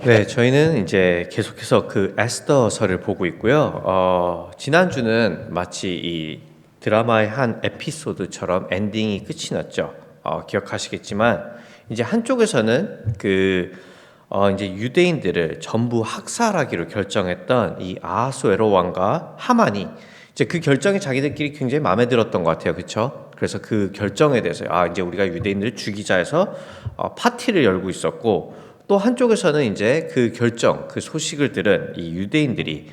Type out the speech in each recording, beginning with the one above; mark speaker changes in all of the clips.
Speaker 1: 네, 저희는 이제 계속해서 그 에스더서를 보고 있고요. 지난주는 마치 이 드라마의 한 에피소드처럼 엔딩이 끝이 났죠. 기억하시겠지만, 이제 한쪽에서는 이제 유대인들을 전부 학살하기로 결정했던 이 아하수에로 왕과 하만이 이제 그 결정이 자기들끼리 굉장히 마음에 들었던 것 같아요. 그렇죠? 그래서 그 결정에 대해서 이제 우리가 유대인들을 죽이자 해서 파티를 열고 있었고, 또 한쪽에서는 이제 그 결정, 그 소식을 들은 이 유대인들이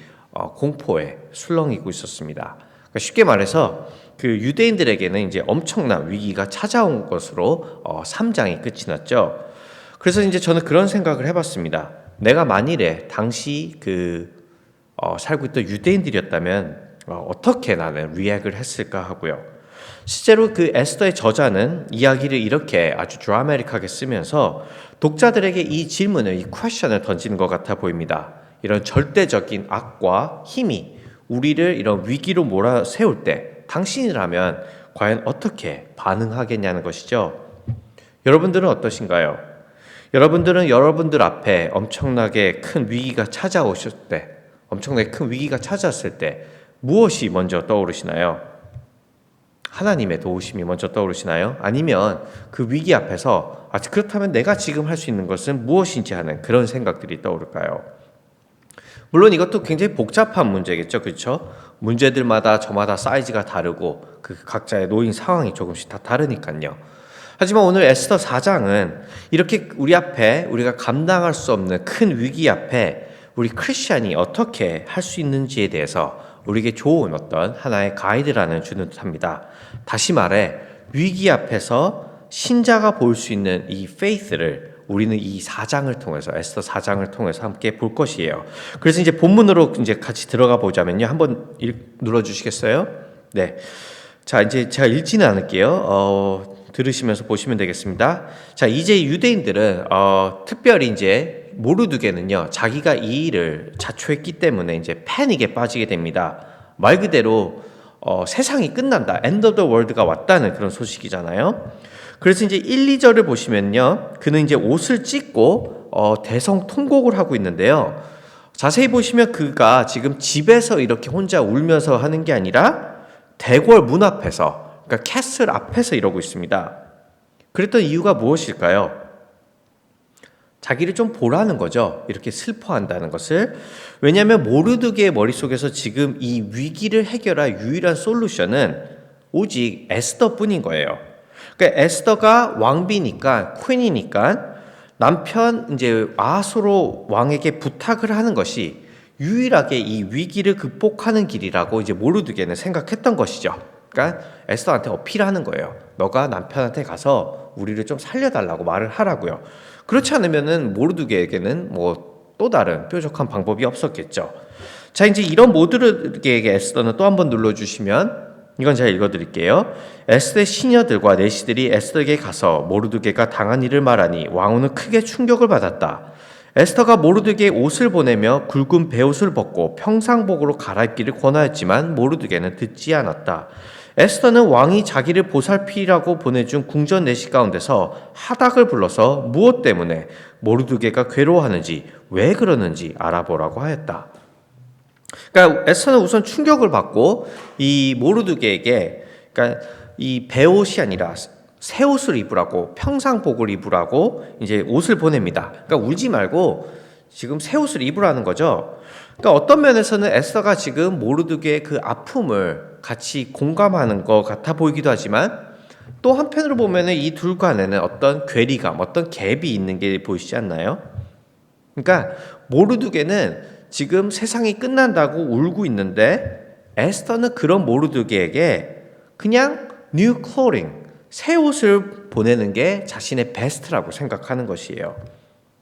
Speaker 1: 공포에 술렁이고 있었습니다. 그러니까 쉽게 말해서 그 유대인들에게는 이제 엄청난 위기가 찾아온 것으로 3장이 끝이 났죠. 그래서 이제 저는 그런 생각을 해봤습니다. 내가 만일에 당시 살고 있던 유대인들이었다면 어떻게 나는 리액을 했을까 하고요. 실제로 그 에스더의 저자는 이야기를 이렇게 아주 드라마틱하게 쓰면서 독자들에게 이 질문을, 이 퀘션을 던지는 것 같아 보입니다. 이런 절대적인 악과 힘이 우리를 이런 위기로 몰아세울 때 당신이라면 과연 어떻게 반응하겠냐는 것이죠. 여러분들은 어떠신가요? 여러분들은 여러분들 앞에 엄청나게 큰 위기가 찾아오실 때, 엄청나게 큰 위기가 찾아왔을 때 무엇이 먼저 떠오르시나요? 하나님의 도우심이 먼저 떠오르시나요? 아니면 그 위기 앞에서 그렇다면 내가 지금 할 수 있는 것은 무엇인지 하는 그런 생각들이 떠오를까요? 물론 이것도 굉장히 복잡한 문제겠죠. 그렇죠? 문제들마다 저마다 사이즈가 다르고 그 각자의 놓인 상황이 조금씩 다 다르니까요. 하지만 오늘 에스더 4장은 이렇게 우리 앞에 우리가 감당할 수 없는 큰 위기 앞에 우리 크리스찬이 어떻게 할 수 있는지에 대해서 우리에게 좋은 어떤 하나의 가이드라는 주는 듯합니다. 다시 말해 위기 앞에서 신자가 볼 수 있는 이 faith를 우리는 이 4장을 통해서 에스더 4장을 통해서 함께 볼 것이에요. 그래서 이제 본문으로 이제 같이 들어가 보자면요. 한번 눌러 주시겠어요? 네. 자, 이제 제가 읽지는 않을게요. 들으시면서 보시면 되겠습니다. 자, 이제 유대인들은 특별히 이제 모르드게는요, 자기가 이 일을 자초했기 때문에 이제 패닉에 빠지게 됩니다. 말 그대로 세상이 끝난다, end of the world가 왔다는 그런 소식이잖아요. 그래서 이제 1, 2절을 보시면요, 그는 이제 옷을 찢고 대성통곡을 하고 있는데요. 자세히 보시면 그가 지금 집에서 이렇게 혼자 울면서 하는 게 아니라 대궐 문 앞에서, 그러니까 캐슬 앞에서 이러고 있습니다. 그랬던 이유가 무엇일까요? 자기를 좀 보라는 거죠. 이렇게 슬퍼한다는 것을. 왜냐하면 모르드게의 머릿속에서 지금 이 위기를 해결할 유일한 솔루션은 오직 에스더뿐인 거예요. 그러니까 에스더가 왕비니까, 퀸이니까 남편 이제 아하수에로 왕에게 부탁을 하는 것이 유일하게 이 위기를 극복하는 길이라고 이제 모르드게는 생각했던 것이죠. 그러니까 에스더한테 어필하는 거예요. 너가 남편한테 가서 우리를 좀 살려달라고 말을 하라고요. 그렇지 않으면은 모르드게에게는 뭐 또 다른 뾰족한 방법이 없었겠죠. 자, 이제 이런 모르드게에게 에스더는 또 한번 눌러주시면, 이건 제가 읽어드릴게요. 에스더의 시녀들과 내시들이 에스더에게 가서 모르드게가 당한 일을 말하니 왕후는 크게 충격을 받았다. 에스더가 모르드게의 옷을 보내며 굵은 베옷을 벗고 평상복으로 갈아입기를 권하였지만 모르드게는 듣지 않았다. 에스더는 왕이 자기를 보살피라고 보내준 궁전 내시 가운데서 하닥을 불러서 무엇 때문에 모르드게가 괴로워하는지, 왜 그러는지 알아보라고 하였다. 그러니까 에스더는 우선 충격을 받고 이 모르드게에게, 그러니까 이 베옷이 아니라 새 옷을 입으라고, 평상복을 입으라고 이제 옷을 보냅니다. 그러니까 울지 말고 지금 새 옷을 입으라는 거죠. 그러니까 어떤 면에서는 에스더가 지금 모르드게의 그 아픔을 같이 공감하는 것 같아 보이기도 하지만, 또 한편으로 보면은 이 둘 간에는 어떤 괴리감, 어떤 갭이 있는 게 보이시지 않나요? 그러니까 모르드게는 지금 세상이 끝난다고 울고 있는데 에스더는 그런 모르드게에게 그냥 new clothing, 새 옷을 보내는 게 자신의 베스트라고 생각하는 것이에요.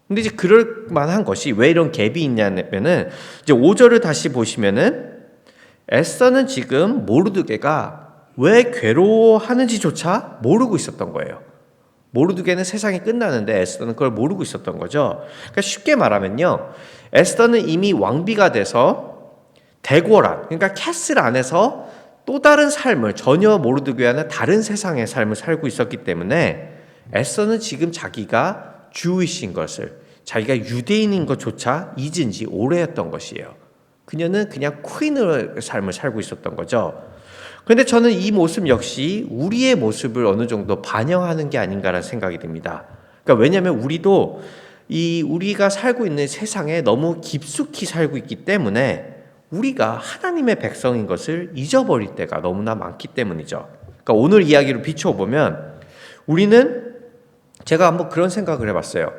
Speaker 1: 근데 이제 그럴 만한 것이 왜 이런 갭이 있냐면은, 이제 5절을 다시 보시면은 에스더는 지금 모르드게가 왜 괴로워하는지조차 모르고 있었던 거예요. 모르드게는 세상이 끝나는데 에스더는 그걸 모르고 있었던 거죠. 그러니까 쉽게 말하면요, 에스더는 이미 왕비가 돼서 대궐안, 그러니까 캐슬 안에서 또 다른 삶을, 전혀 모르드게와는 다른 세상의 삶을 살고 있었기 때문에 에스더는 지금 자기가 주이신 것을, 자기가 유대인인 것조차 잊은 지 오래였던 것이에요. 그녀는 그냥 퀸의 삶을 살고 있었던 거죠. 그런데 저는 이 모습 역시 우리의 모습을 어느 정도 반영하는 게 아닌가라는 생각이 듭니다. 그러니까 왜냐하면 우리도 우리가 살고 있는 세상에 너무 깊숙이 살고 있기 때문에 우리가 하나님의 백성인 것을 잊어버릴 때가 너무나 많기 때문이죠. 그러니까 오늘 이야기를 비춰보면 제가 한번 그런 생각을 해봤어요.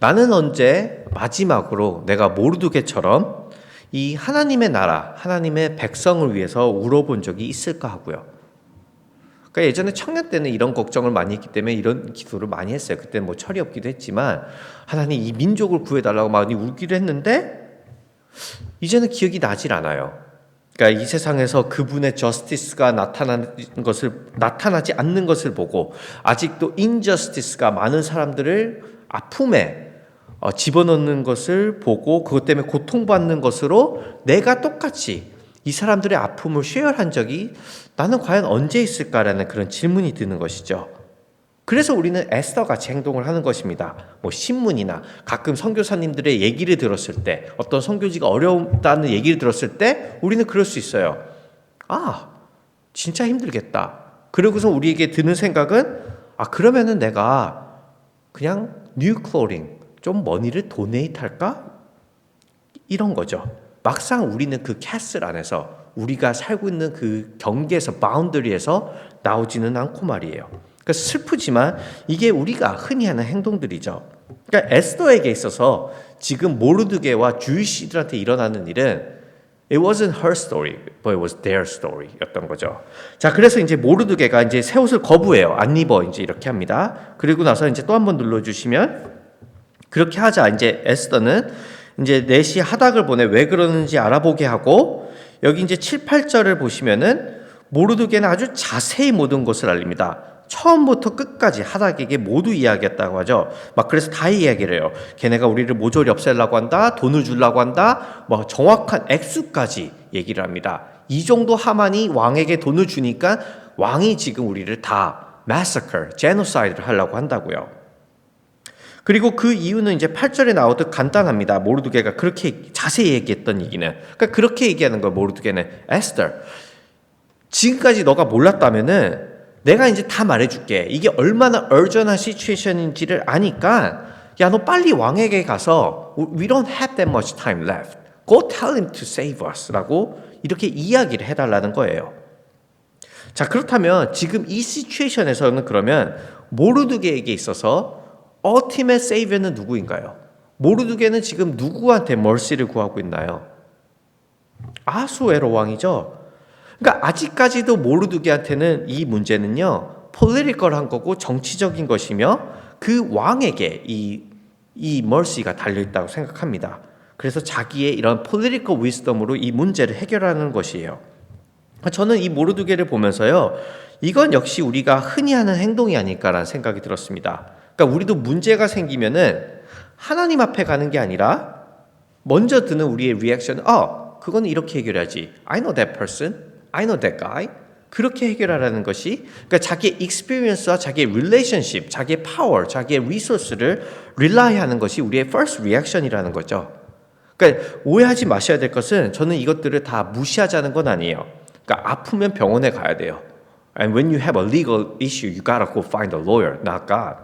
Speaker 1: 나는 언제 마지막으로 내가 모르드게처럼 이 하나님의 나라, 하나님의 백성을 위해서 울어본 적이 있을까 하고요. 그러니까 예전에 청년 때는 이런 걱정을 많이 했기 때문에 이런 기도를 많이 했어요. 그때는 뭐 철이 없기도 했지만 하나님 이 민족을 구해달라고 많이 울기도 했는데 이제는 기억이 나질 않아요. 그러니까 이 세상에서 그분의 저스티스가 나타나지 않는 것을 보고 아직도 인저스티스가 많은 사람들을 아픔에 집어넣는 것을 보고 그것 때문에 고통받는 것으로 내가 똑같이 이 사람들의 아픔을 쉐어한 적이 나는 과연 언제 있을까라는 그런 질문이 드는 것이죠. 그래서 우리는 에스더 같이 행동을 하는 것입니다. 뭐 신문이나 가끔 선교사님들의 얘기를 들었을 때 어떤 선교지가 어렵다는 얘기를 들었을 때 우리는 그럴 수 있어요. 아, 진짜 힘들겠다. 그러고서 우리에게 드는 생각은 그러면은 내가 그냥 뉴 클로링 좀 머니를 도네이트 할까? 이런 거죠. 막상 우리는 그 캐슬 안에서 우리가 살고 있는 그 경계에서 바운더리에서 나오지는 않고 말이에요. 그러니까 슬프지만 이게 우리가 흔히 하는 행동들이죠. 그러니까 에스더에게 있어서 지금 모르드게와 주이시들한테 일어나는 일은 It wasn't her story, but it was their story였던 거죠. 자, 그래서 이제 모르드게가 이제 새 옷을 거부해요. 안 입어 이제 이렇게 합니다. 그리고 나서 이제 또 한 번 눌러주시면 그렇게 하자 이제 에스더는 이제 넷이 하닥을 보내 왜 그러는지 알아보게 하고 여기 이제 7, 8절을 보시면은 모르드게는 아주 자세히 모든 것을 알립니다. 처음부터 끝까지 하닥에게 모두 이야기했다고 하죠. 막 그래서 다 이야기를 해요. 걔네가 우리를 모조리 없애려고 한다. 돈을 주려고 한다. 뭐 정확한 액수까지 얘기를 합니다. 이 정도 하만이 왕에게 돈을 주니까 왕이 지금 우리를 다 massacre, genocide를 하려고 한다고요. 그리고 그 이유는 이제 8절에 나오듯 간단합니다. 모르드게가 그렇게 자세히 얘기했던 얘기는. 그러니까 그렇게 얘기하는 거예요. 모르드게는 에스더, 지금까지 너가 몰랐다면은 내가 이제 다 말해줄게. 이게 얼마나 urgent한 시츄에이션인지를 아니까 야, 너 빨리 왕에게 가서 We don't have that much time left. Go tell him to save us 라고 이렇게 이야기를 해달라는 거예요. 자, 그렇다면 지금 이 시츄에이션에서는 그러면 모르드게에게 있어서 ultimate savior는 누구인가요? 모르드게는 지금 누구한테 mercy를 구하고 있나요? 아수에로 왕이죠. 그러니까 아직까지도 모르드게한테는 이 문제는요 political한 거고 정치적인 것이며 그 왕에게 이 mercy가 달려있다고 생각합니다. 그래서 자기의 이런 political wisdom으로 이 문제를 해결하는 것이에요. 저는 이 모르드게를 보면서요 이건 역시 우리가 흔히 하는 행동이 아닐까라는 생각이 들었습니다. 그러니까 우리도 문제가 생기면은 하나님 앞에 가는 게 아니라 먼저 드는 우리의 리액션은 그건 이렇게 해결하지. I know that person. I know that guy. 그렇게 해결하라는 것이 그러니까 자기의 experience와 자기의 relationship, 자기의 power, 자기의 resource를 rely하는 것이 우리의 first reaction이라는 거죠. 그러니까 오해하지 마셔야 될 것은 저는 이것들을 다 무시하자는 건 아니에요. 그러니까 아프면 병원에 가야 돼요. And when you have a legal issue, you gotta go find a lawyer, not God.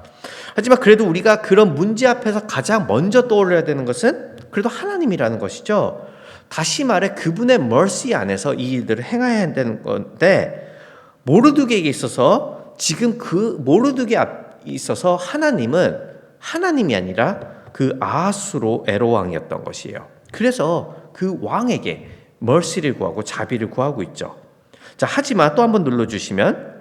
Speaker 1: 하지만 그래도 우리가 그런 문제 앞에서 가장 먼저 떠올려야 되는 것은 그래도 하나님이라는 것이죠. 다시 말해 그분의 mercy 안에서 이 일들을 행해야 되는 건데 모르드게에게 있어서 지금 그 모르드게 앞에 있어서 하나님은 하나님이 아니라 그 아하수로 에로왕이었던 것이에요. 그래서 그 왕에게 mercy를 구하고 자비를 구하고 있죠. 자, 하지만 또 한번 눌러주시면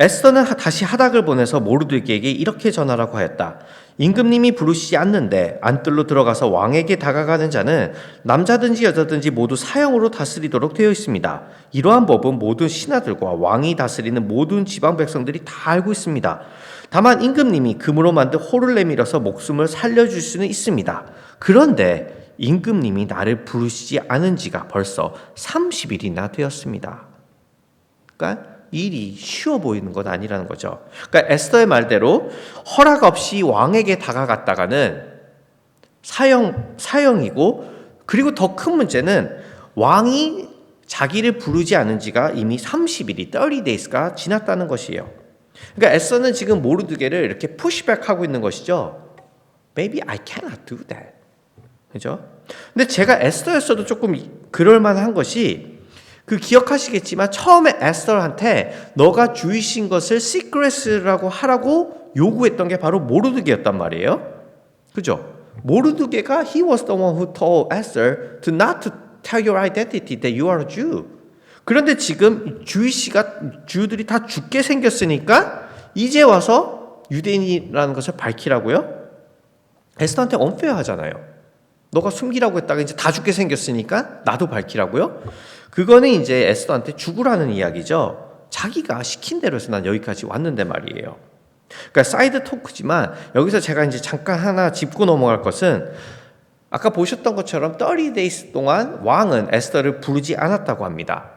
Speaker 1: 에스더는 다시 하닥을 보내서 모르드게에게 이렇게 전하라고 하였다. 임금님이 부르시지 않는데 안뜰로 들어가서 왕에게 다가가는 자는 남자든지 여자든지 모두 사형으로 다스리도록 되어 있습니다. 이러한 법은 모든 신하들과 왕이 다스리는 모든 지방 백성들이 다 알고 있습니다. 다만 임금님이 금으로 만든 호를 내밀어서 목숨을 살려줄 수는 있습니다. 그런데 임금님이 나를 부르시지 않은 지가 벌써 30일이나 되었습니다. 그러니까 일이 쉬워 보이는 건 아니라는 거죠. 그러니까 에스더의 말대로 허락 없이 왕에게 다가갔다가는 사형이고, 그리고 더 큰 문제는 왕이 자기를 부르지 않은 지가 이미 30일이 30days가 지났다는 것이에요. 그러니까 에스더는 지금 모르드게를 이렇게 푸시백하고 있는 것이죠. Maybe I cannot do that. 그죠? 근데 제가 에스더였어도 조금 그럴 만한 것이, 기억하시겠지만 처음에 에스더한테 너가 주이신 것을 시크릿이라고 하라고 요구했던 게 바로 모르드게였단 말이에요. 그죠? 모르드게가 he was the one who told Esther to not to tell your identity that you are a Jew. 그런데 지금 주들이 다 죽게 생겼으니까 이제 와서 유대인이라는 것을 밝히라고요? 에스더한테 unfair하잖아요. 너가 숨기라고 했다가 이제 다 죽게 생겼으니까 나도 밝히라고요? 그거는 이제 에스더한테 죽으라는 이야기죠. 자기가 시킨 대로 해서 난 여기까지 왔는데 말이에요. 그러니까 사이드 토크지만 여기서 제가 이제 잠깐 하나 짚고 넘어갈 것은, 아까 보셨던 것처럼 30days 동안 왕은 에스더를 부르지 않았다고 합니다.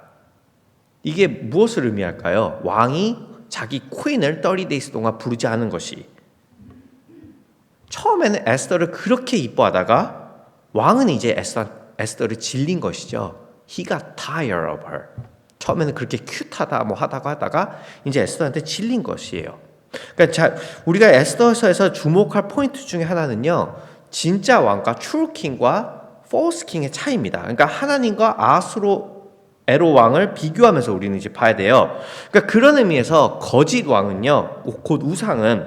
Speaker 1: 이게 무엇을 의미할까요? 왕이 자기 퀸을 30days 동안 부르지 않은 것이, 처음에는 에스더를 그렇게 이뻐하다가 왕은 이제 에스더를 질린 것이죠. He got tired of her. 처음에는 그렇게 큐트하다 뭐 하다가 이제 에스더한테 질린 것이에요. 그러니까 우리가 에스더서에서 주목할 포인트 중에 하나는요, 진짜 왕과 true king과 false king의 차이입니다. 그러니까 하나님과 아수로에로 왕을 비교하면서 우리는 이제 봐야 돼요. 그러니까 그런 의미에서 거짓 왕은요, 곧 우상은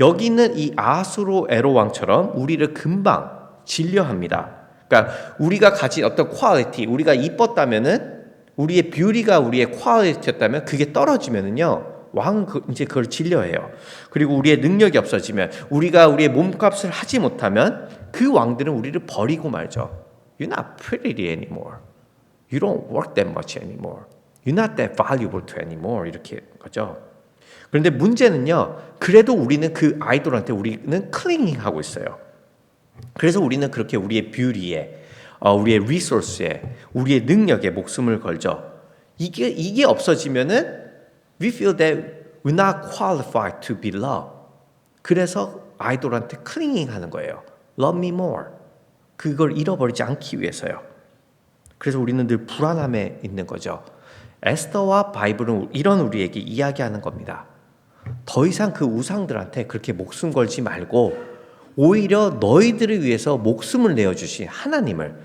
Speaker 1: 여기 있는 이 아수로에로 왕처럼 우리를 금방 질려합니다. 그러니까 우리가 가진 어떤 퀄리티, 우리가 이뻤다면은, 우리의 뷰티가 우리의 퀄리티였다면 그게 떨어지면은요, 왕은 이제 그걸 질려해요. 그리고 우리의 능력이 없어지면, 우리가 우리의 몸값을 하지 못하면 그 왕들은 우리를 버리고 말죠. You're not pretty anymore. You don't work that much anymore. You're not that valuable to anymore. 이렇게 거죠. 그런데 문제는요, 그래도 우리는 그 아이돌한테 우리는 클링잉하고 있어요. 그래서 우리는 그렇게 우리의 뷰티에, 우리의 리소스에, 우리의 능력에 목숨을 걸죠. 이게 없어지면은 we feel that we're not qualified to be loved. 그래서 아이돌한테 클링잉 하는 거예요. Love me more. 그걸 잃어버리지 않기 위해서요. 그래서 우리는 늘 불안함에 있는 거죠. 에스더와 바이블은 이런 우리에게 이야기하는 겁니다. 더 이상 그 우상들한테 그렇게 목숨 걸지 말고 오히려 너희들을 위해서 목숨을 내어주신 하나님을,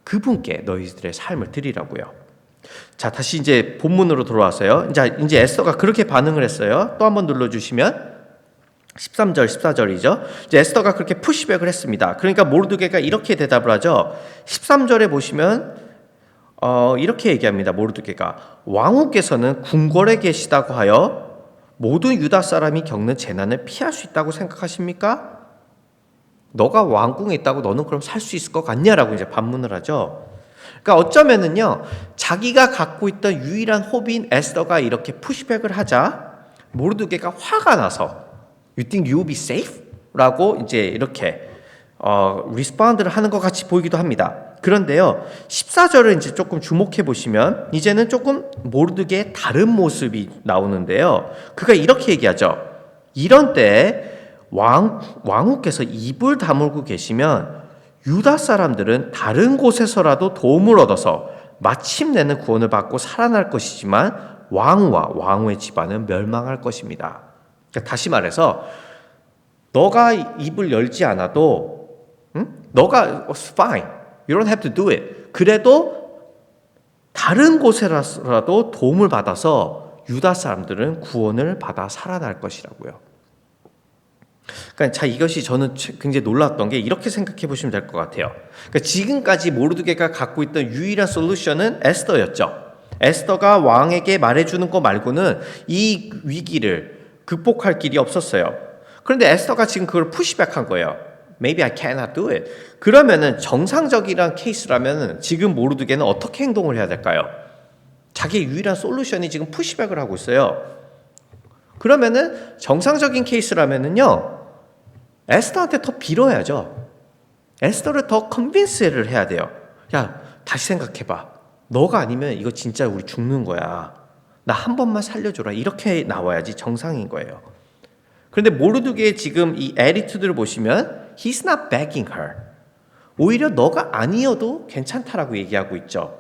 Speaker 1: 그분께 너희들의 삶을 드리라고요. 자, 다시 이제 본문으로 돌아왔어요. 이제 에스더가 그렇게 반응을 했어요. 또 한번 눌러주시면 13절, 14절이죠. 이제 에스더가 그렇게 푸시백을 했습니다. 그러니까 모르드게가 이렇게 대답을 하죠. 13절에 보시면 이렇게 얘기합니다. 모르드게가 왕후께서는 궁궐에 계시다고 하여 모든 유다 사람이 겪는 재난을 피할 수 있다고 생각하십니까? 너가 왕궁에 있다고 너는 그럼 살 수 있을 것 같냐라고 이제 반문을 하죠. 그러니까 어쩌면은요, 자기가 갖고 있던 유일한 호비인 에스더가 이렇게 푸시백을 하자 모르드게가 화가 나서 You think you will be safe? 라고 이제 이렇게 리스폰드를 하는 것 같이 보이기도 합니다. 그런데요, 14절을 이제 조금 주목해 보시면 이제는 조금 모르드게의 다른 모습이 나오는데요. 그가 이렇게 얘기하죠. 이런 때에 왕후께서 입을 다물고 계시면 유다 사람들은 다른 곳에서라도 도움을 얻어서 마침내는 구원을 받고 살아날 것이지만 왕과 왕후의 집안은 멸망할 것입니다. 그러니까 다시 말해서 너가 입을 열지 않아도 너가 fine. You don't have to do it. 그래도 다른 곳에라도 도움을 받아서 유다 사람들은 구원을 받아 살아날 것이라고요. 그러니까 이것이 저는 굉장히 놀랐던 게 이렇게 생각해 보시면 될 것 같아요. 그러니까 지금까지 모르드게가 갖고 있던 유일한 솔루션은 에스더였죠. 에스더가 왕에게 말해주는 거 말고는 이 위기를 극복할 길이 없었어요. 그런데 에스더가 지금 그걸 푸시백한 거예요. Maybe I cannot do it. 그러면은 정상적이란 케이스라면 지금 모르드게는 어떻게 행동을 해야 될까요? 자기의 유일한 솔루션이 지금 푸시백을 하고 있어요. 그러면은 정상적인 케이스라면은요, 에스더한테 더 빌어야죠. 에스더를 더 컨빈스를 해야 돼요. 야, 다시 생각해봐. 너가 아니면 이거 진짜 우리 죽는 거야. 나 한 번만 살려줘라. 이렇게 나와야지 정상인 거예요. 그런데 모르드게의 지금 이 애티튜드를 보시면 He's not begging her. 오히려 너가 아니어도 괜찮다라고 얘기하고 있죠.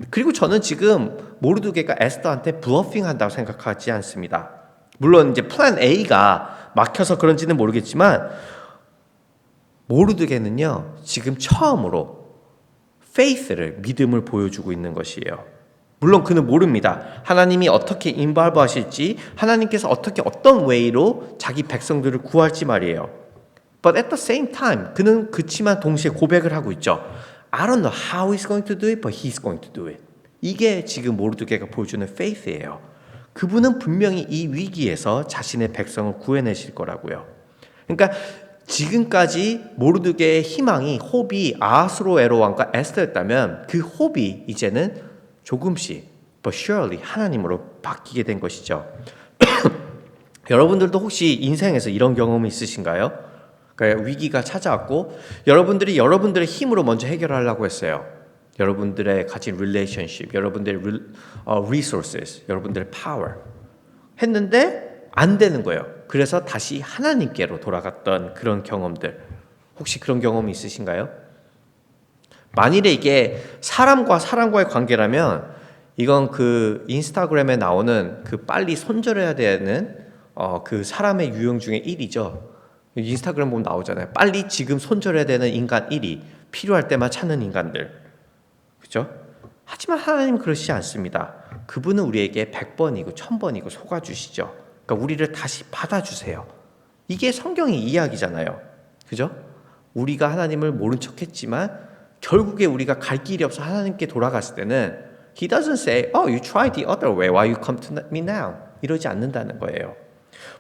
Speaker 1: 그리고 저는 지금 모르드게가 에스더한테 블러핑 한다고 생각하지 않습니다. 물론 이제 플랜 A가 막혀서 그런지는 모르겠지만 모르드게는요 지금 처음으로 faith를 믿음을 보여주고 있는 것이에요. 물론 그는 모릅니다. 하나님이 어떻게 인발브 하실지, 하나님께서 어떻게 어떤 웨이로 자기 백성들을 구할지 말이에요. But at the same time, 그는 그치만 동시에 고백을 하고 있죠. I don't know how he's going to do it, but he's going to do it. 이게 지금 모르드게가 보여주는 faith예요. 그분은 분명히 이 위기에서 자신의 백성을 구해내실 거라고요. 그러니까 지금까지 모르드게의 희망이 호비 아하스로에로 왕과 에스더였다면 그 호비 이제는 조금씩 but surely 하나님으로 바뀌게 된 것이죠. 여러분들도 혹시 인생에서 이런 경험이 있으신가요? 그러니까 위기가 찾아왔고 여러분들이 여러분들의 힘으로 먼저 해결하려고 했어요. 여러분들의 가진 relationship, 여러분들의 resources, 여러분들의 power 했는데 안 되는 거예요. 그래서 다시 하나님께로 돌아갔던 그런 경험들 혹시 그런 경험이 있으신가요? 만일에 이게 사람과 사람과의 관계라면 이건 그 인스타그램에 나오는 그 빨리 손절해야 되는 그 사람의 유형 중에 1이죠. 인스타그램 보면 나오잖아요. 빨리 지금 손절해야 되는 인간 1위, 필요할 때만 찾는 인간들. 그죠? 하지만 하나님은 그러시지 않습니다. 그분은 우리에게 100번이고 1000번이고 속아주시죠. 그러니까 우리를 다시 받아주세요. 이게 성경의 이야기잖아요. 그죠? 우리가 하나님을 모른 척했지만 결국에 우리가 갈 길이 없어 하나님께 돌아갔을 때는 He doesn't say, oh, you tried the other way. Why you come to me now? 이러지 않는다는 거예요.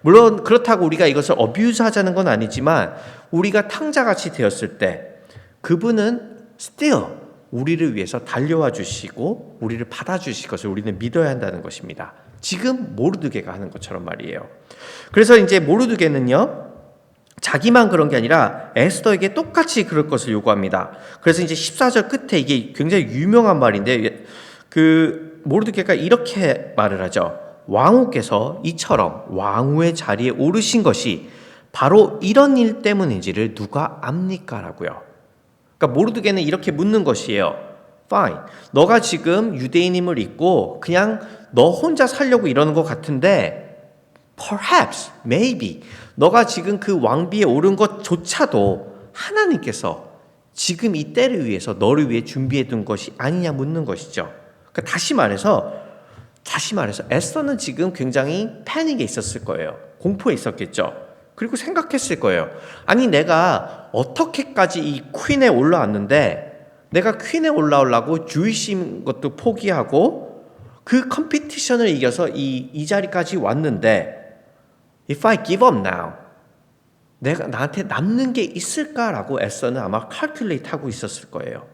Speaker 1: 물론 그렇다고 우리가 이것을 어뷰즈 하자는 건 아니지만 우리가 탕자같이 되었을 때 그분은 still 우리를 위해서 달려와 주시고 우리를 받아주실 것을 우리는 믿어야 한다는 것입니다. 지금 모르드게가 하는 것처럼 말이에요. 그래서 이제 모르드게는요 자기만 그런 게 아니라 에스더에게 똑같이 그럴 것을 요구합니다. 그래서 이제 14절 끝에 이게 굉장히 유명한 말인데 그 모르드게가 이렇게 말을 하죠. 왕후께서 이처럼 왕후의 자리에 오르신 것이 바로 이런 일 때문인지를 누가 압니까? 라고요. 그러니까 모르드게는 이렇게 묻는 것이에요. Fine. 너가 지금 유대인임을 잊고 그냥 너 혼자 살려고 이러는 것 같은데 perhaps, maybe 너가 지금 그 왕비에 오른 것조차도 하나님께서 지금 이 때를 위해서 너를 위해 준비해 둔 것이 아니냐 묻는 것이죠. 그러니까 다시 말해서 에스더는 지금 굉장히 패닉에 있었을 거예요. 공포에 있었겠죠. 그리고 생각했을 거예요. 아니 내가 어떻게까지 이 퀸에 올라왔는데 내가 퀸에 올라오려고 주이신 것도 포기하고 그 컴피티션을 이겨서 이 자리까지 왔는데 If I give up now, 내가 나한테 남는 게 있을까라고 에스더는 아마 칼큘레이트 하고 있었을 거예요.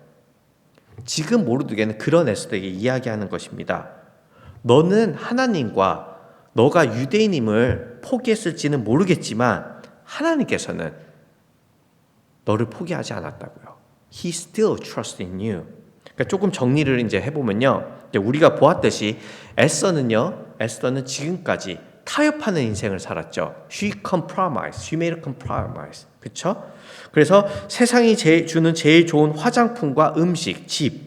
Speaker 1: 지금 모르드게는 그런 에스더에게 이야기하는 것입니다. 너는 하나님과 너가 유대인임을 포기했을지는 모르겠지만 하나님께서는 너를 포기하지 않았다고요. He still trusts in you. 그러니까 조금 정리를 이제 해보면요, 우리가 보았듯이 에스더는 지금까지 타협하는 인생을 살았죠. She compromised. She made a compromise. 그렇죠? 그래서 세상이 주는 제일 좋은 화장품과 음식, 집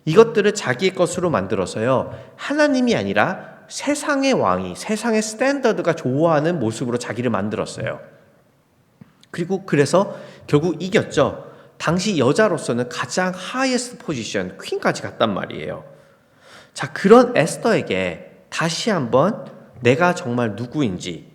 Speaker 1: 이것들을 자기의 것으로 만들어서요. 하나님이 아니라 세상의 왕이, 세상의 스탠더드가 좋아하는 모습으로 자기를 만들었어요. 그리고 그래서 결국 이겼죠. 당시 여자로서는 가장 하이에스트 포지션, 퀸까지 갔단 말이에요. 자, 그런 에스더에게 다시 한번 내가 정말 누구인지,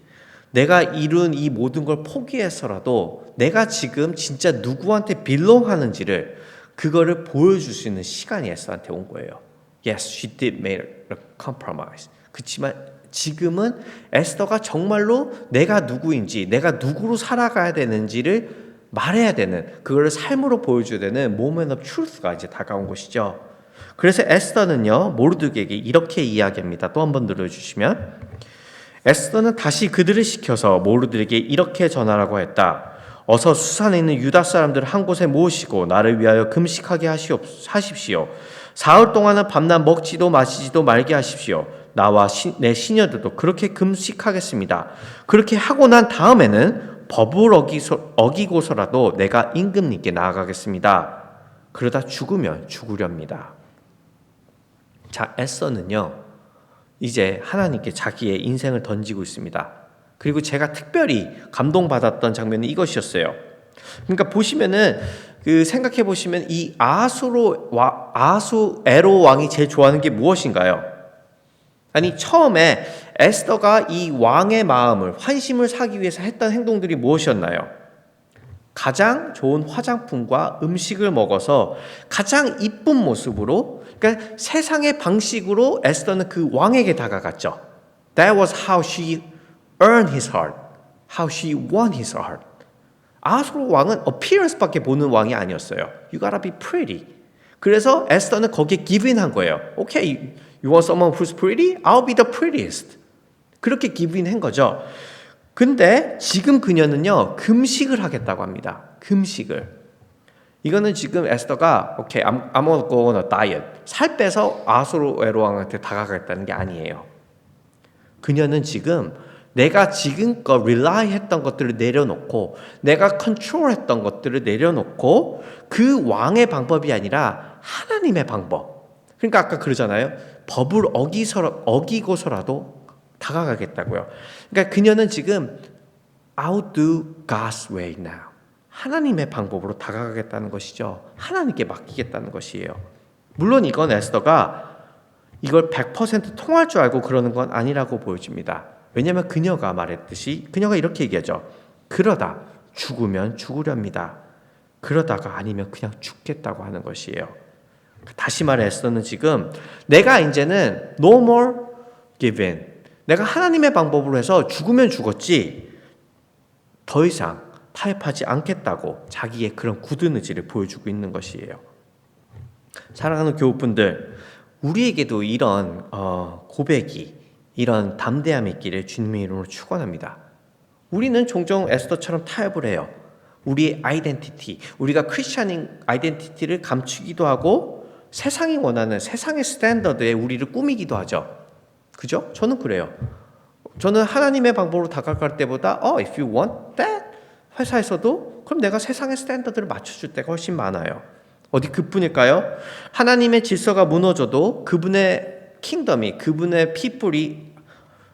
Speaker 1: 내가 이룬 이 모든 걸 포기해서라도 내가 지금 진짜 누구한테 빌롱하는지를 그거를 보여줄 수 있는 시간이 에스더한테 온 거예요. Yes, she did make a compromise. 그렇지만 지금은 에스더가 정말로 내가 누구인지, 내가 누구로 살아가야 되는지를 말해야 되는, 그거를 삶으로 보여줘야 되는 moment of truth가 이제 다가온 것이죠. 그래서 에스더는요, 모르드게에게 이렇게 이야기합니다. 또 한 번 들어주시면, 에스더는 다시 그들을 시켜서 모르드게에게 이렇게 전하라고 했다. 어서 수산에 있는 유다 사람들을 한 곳에 모으시고 나를 위하여 금식하게 하십시오. 사흘 동안은 밤낮 먹지도 마시지도 말게 하십시오. 나와 내 시녀들도 그렇게 금식하겠습니다. 그렇게 하고 난 다음에는 법을 어기고서라도 내가 임금님께 나아가겠습니다. 그러다 죽으면 죽으렵니다. 자, 에스더는요, 이제 하나님께 자기의 인생을 던지고 있습니다. 그리고 제가 특별히 감동받았던 장면이 이것이었어요. 그러니까 보시면은 생각해 보시면 이 아하수에로 왕이 제일 좋아하는 게 무엇인가요? 아니, 처음에 에스더가 이 왕의 마음을, 환심을 사기 위해서 했던 행동들이 무엇이었나요? 가장 좋은 화장품과 음식을 먹어서 가장 이쁜 모습으로, 그러니까 세상의 방식으로 에스더는 그 왕에게 다가갔죠. That was how she earned his heart, how she won his heart. 아하수에로 왕은 appearance밖에 보는 왕이 아니었어요. You gotta be pretty. 그래서 에스더는 거기에 give in 한 거예요. Okay, you want someone who's pretty? I'll be the prettiest. 그렇게 give in 한 거죠. 근데 지금 그녀는요, 금식을 하겠다고 합니다. 금식을. 이거는 지금 에스더가 okay, I'm gonna go on a diet. 살 빼서 아하수에로 왕한테 다가가겠다는 게 아니에요. 그녀는 지금 내가 지금껏 rely 했던 것들을 내려놓고, 내가 control 했던 것들을 내려놓고, 그 왕의 방법이 아니라 하나님의 방법. 그러니까 아까 그러잖아요. 법을 어기고서라도 다가가겠다고요. 그러니까 그녀는 지금 I'll do God's way now. 하나님의 방법으로 다가가겠다는 것이죠. 하나님께 맡기겠다는 것이에요. 물론 이건 에스더가 이걸 100% 통할 줄 알고 그러는 건 아니라고 보여집니다. 왜냐하면 그녀가 말했듯이 그녀가 이렇게 얘기하죠. 그러다 죽으면 죽으렵니다. 그러다가 아니면 그냥 죽겠다고 하는 것이에요. 다시 말해 에스더는 지금 내가 이제는 no more give in. 내가 하나님의 방법으로 해서 죽으면 죽었지 더 이상 타협하지 않겠다고 자기의 그런 굳은 의지를 보여주고 있는 것이에요. 사랑하는 교우분들, 우리에게도 이런 고백이, 이런 담대함이 있기를 주님의 이름으로 축원합니다. 우리는 종종 에스더처럼 타협을 해요. 우리의 아이덴티티, 우리가 크리스찬인 아이덴티티를 감추기도 하고 세상이 원하는 세상의 스탠더드에 우리를 꾸미기도 하죠. 그죠? 저는 그래요. 저는 하나님의 방법으로 다가갈 때보다 if you want that, 회사에서도 그럼 내가 세상의 스탠더드를 맞춰줄 때가 훨씬 많아요. 어디 그뿐일까요? 하나님의 질서가 무너져도 그분의 킹덤이, 그분의 피플이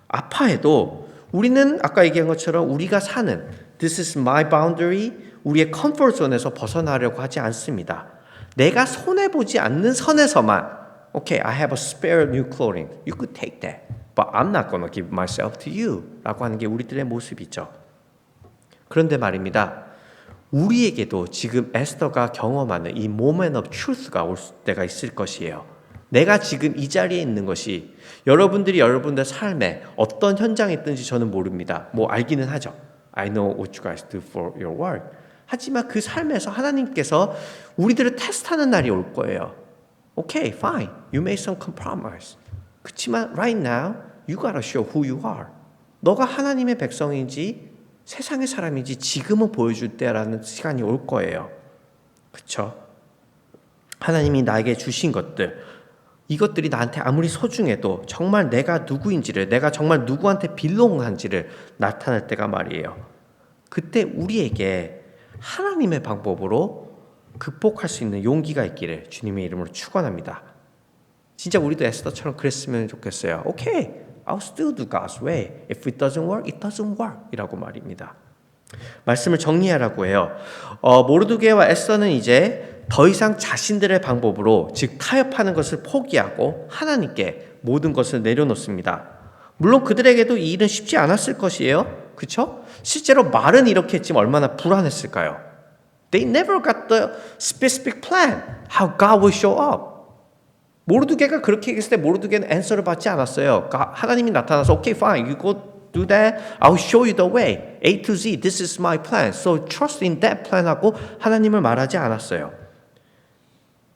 Speaker 1: 아파해도 우리는 아까 얘기한 것처럼 우리가 사는 This is my boundary, 우리의 컴포트 존에서 벗어나려고 하지 않습니다. 내가 손해보지 않는 선에서만 Okay, I have a spare new clothing. You could take that. But I'm not going to give myself to you. 라고 하는 게 우리들의 모습이죠. 그런데 말입니다. 우리에게도 지금 에스더가 경험하는 이 moment of truth가 올 때가 있을 것이에요. 내가 지금 이 자리에 있는 것이 여러분들이 여러분들 삶에 어떤 현장에 있든지 저는 모릅니다. 뭐 알기는 하죠. I know what you guys do for your work. 하지만 그 삶에서 하나님께서 우리들을 테스트하는 날이 올 거예요. Okay, fine. You made some compromise. 그렇지만 right now, you gotta show who you are. 너가 하나님의 백성인지 세상의 사람인지 지금은 보여줄 때라는 시간이 올 거예요. 그렇죠? 하나님이 나에게 주신 것들, 이것들이 나한테 아무리 소중해도 정말 내가 누구인지를, 내가 정말 누구한테 빌롱한지를 나타낼 때가 말이에요. 그때 우리에게 하나님의 방법으로 극복할 수 있는 용기가 있기를 주님의 이름으로 축원합니다. 진짜 우리도 에스더처럼 그랬으면 좋겠어요. Okay, I'll still do God's way. If it doesn't work, it doesn't work. 이라고 말입니다. 말씀을 정리하라고 해요. 모르드게와 에스더는 이제 더 이상 자신들의 방법으로, 즉 타협하는 것을 포기하고 하나님께 모든 것을 내려놓습니다. 물론 그들에게도 이 일은 쉽지 않았을 것이에요. 그렇죠? 실제로 말은 이렇게 했지만 얼마나 불안했을까요? They never got the specific plan how God will show up. 모르드게가 그렇게 얘기했을 때 모르드게는 앤서를 받지 않았어요. 하나님이 나타나서 Okay, fine, you go do that. I'll show you the way. A to Z, this is my plan. So trust in that plan 하고 하나님을 말하지 않았어요.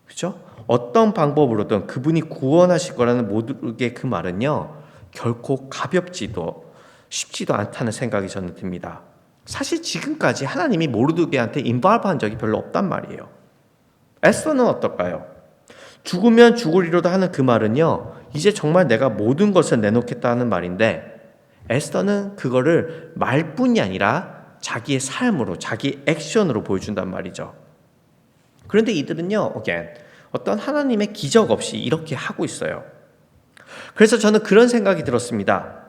Speaker 1: 그렇죠? 어떤 방법으로든 그분이 구원하실 거라는 모르드게의 그 말은요. 결코 가볍지도 쉽지도 않다는 생각이 저는 듭니다. 사실 지금까지 하나님이 모르드게한테 인발브한 적이 별로 없단 말이에요. 에스더는 어떨까요? 죽으면 죽으리로다 하는 그 말은요. 이제 정말 내가 모든 것을 내놓겠다는 말인데 에스더는 그거를 말뿐이 아니라 자기의 삶으로, 자기 액션으로 보여준단 말이죠. 그런데 이들은요, again, 어떤 하나님의 기적 없이 이렇게 하고 있어요. 그래서 저는 그런 생각이 들었습니다.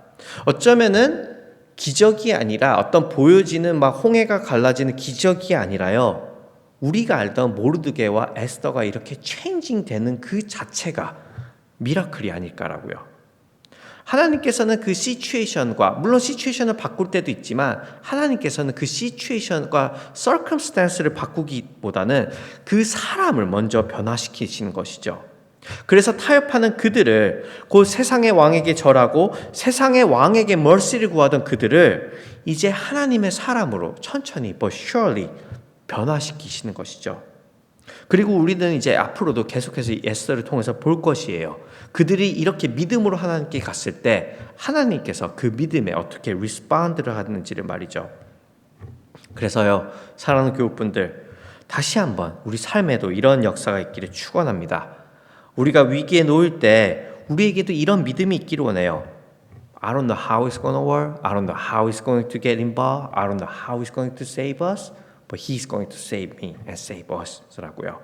Speaker 1: 어쩌면은 기적이 아니라 어떤 보여지는 막 홍해가 갈라지는 기적이 아니라요, 우리가 알던 모르드게와 에스더가 이렇게 체인징 되는 그 자체가 미라클이 아닐까라고요. 하나님께서는 그 시츄에이션과, 물론 시츄에이션을 바꿀 때도 있지만 하나님께서는 그 시츄에이션과 circumstance를 바꾸기보다는 그 사람을 먼저 변화시키시는 것이죠. 그래서 타협하는 그들을, 곧 세상의 왕에게 절하고 세상의 왕에게 mercy를 구하던 그들을 이제 하나님의 사람으로 천천히 but surely 변화시키시는 것이죠. 그리고 우리는 이제 앞으로도 계속해서 이 에스더를 통해서 볼 것이에요. 그들이 이렇게 믿음으로 하나님께 갔을 때 하나님께서 그 믿음에 어떻게 리스폰드를 하는지를 말이죠. 그래서요, 사랑하는 교우분들, 다시 한번 우리 삶에도 이런 역사가 있기를 축원합니다. 우리가 위기에 놓일 때 우리에게도 이런 믿음이 있기를 원해요. I don't know how it's going to work. I don't know how it's going to get involved. I don't know how it's going to save us. But he's going to save me and save us. 라고요.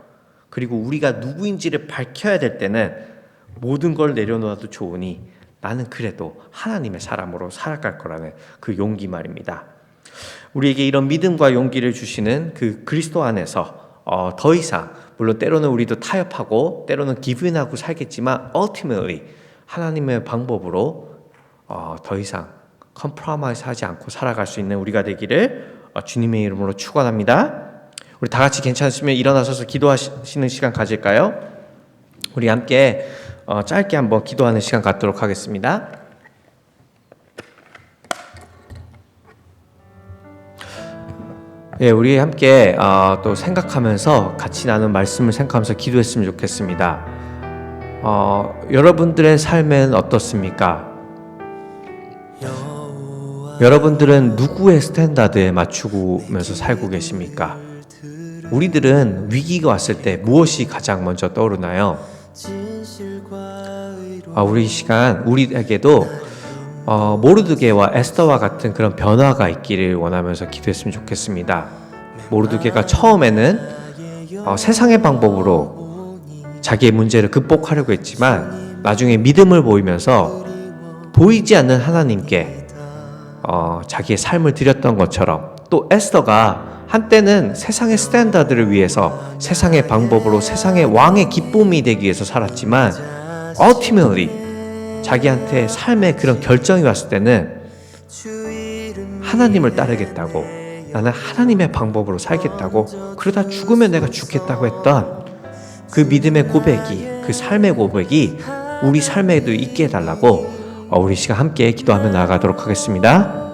Speaker 1: 그리고 우리가 누구인지를 밝혀야 될 때는 모든 걸 내려놓아도 좋으니 나는 그래도 하나님의 사람으로 살아갈 거라는 그 용기 말입니다. 우리에게 이런 믿음과 용기를 주시는 그 그리스도 안에서 더 이상, 물론 때로는 우리도 타협하고 때로는 기브인하고 살겠지만 ultimately 하나님의 방법으로 더 이상 컴프로마이즈 하지 않고 살아갈 수 있는 우리가 되기를 주님의 이름으로 축원합니다. 우리 다 같이 괜찮으시면 일어나셔서 기도하시는 시간 가질까요? 우리 함께 짧게 한번 기도하는 시간 갖도록 하겠습니다. 예, 우리 함께 또 생각하면서 같이 나눈 말씀을 생각하면서 기도했으면 좋겠습니다. 여러분들의 삶은 어떻습니까? 여러분들은 누구의 스탠다드에 맞추면서 살고 계십니까? 우리들은 위기가 왔을 때 무엇이 가장 먼저 떠오르나요? 우리 시간 우리에게도 모르드게와 에스더와 같은 그런 변화가 있기를 원하면서 기도했으면 좋겠습니다. 모르드게가 처음에는 세상의 방법으로 자기의 문제를 극복하려고 했지만 나중에 믿음을 보이면서 보이지 않는 하나님께 자기의 삶을 드렸던 것처럼, 또 에스더가 한때는 세상의 스탠다드를 위해서 세상의 방법으로 세상의 왕의 기쁨이 되기 위해서 살았지만 ultimately 자기한테 삶의 그런 결정이 왔을 때는 하나님을 따르겠다고, 나는 하나님의 방법으로 살겠다고, 그러다 죽으면 내가 죽겠다고 했던 그 믿음의 고백이, 그 삶의 고백이 우리 삶에도 있게 해달라고 우리 시간 함께 기도하며 나아가도록 하겠습니다.